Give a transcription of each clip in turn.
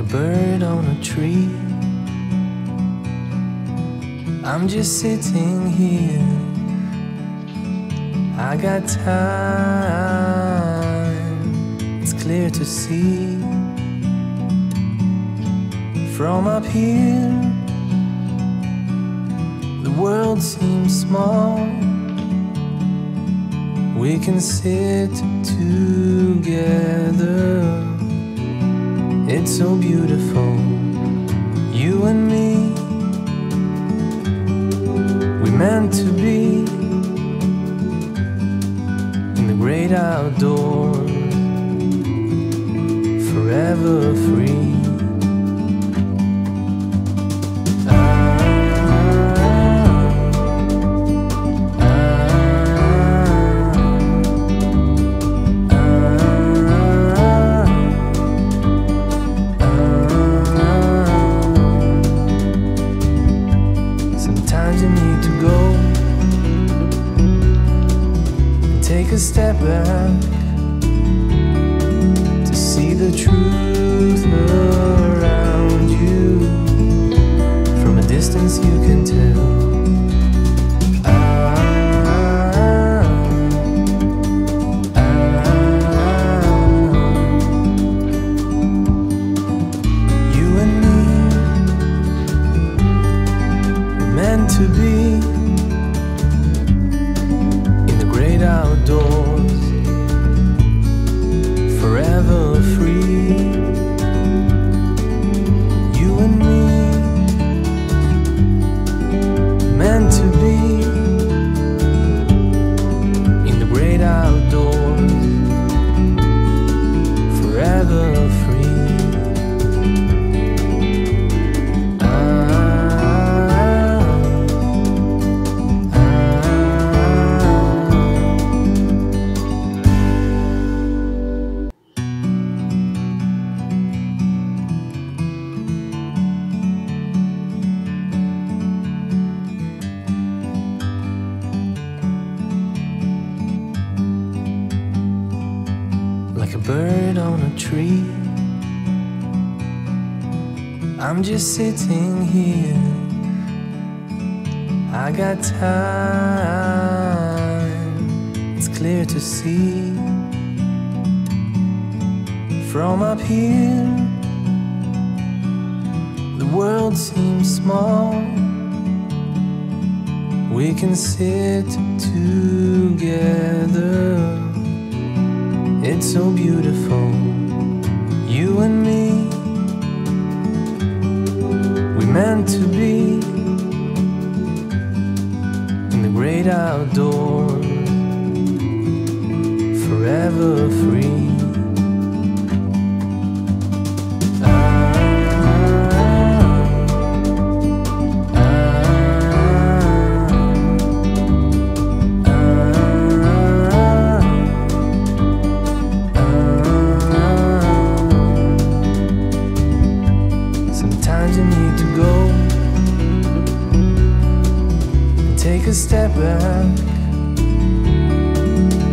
bird on a tree. I'm just sitting here. I got time, it's clear to see. From up here, the world seems small. We can sit together. It's so beautiful, you and me. We meant to be in the great outdoors, forever free. Sometimes you need to go and take a step back to see the truth around you. From a distance you can tell. You and me were meant to be in the great outdoors, forever free. You and me, meant to be in the great outdoors, forever free. Like a bird on a tree, I'm just sitting here. I got time, it's clear to see. From up here, the world seems small. We can sit together. It's so beautiful, you and me. We meant to be in the great outdoors, forever free. Sometimes you need to go and take a step back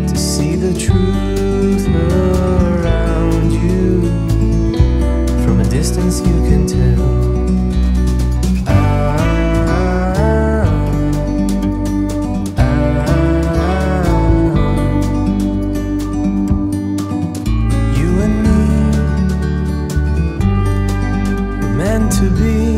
to see the truth around you. From a distance you can tell. You and me were meant to be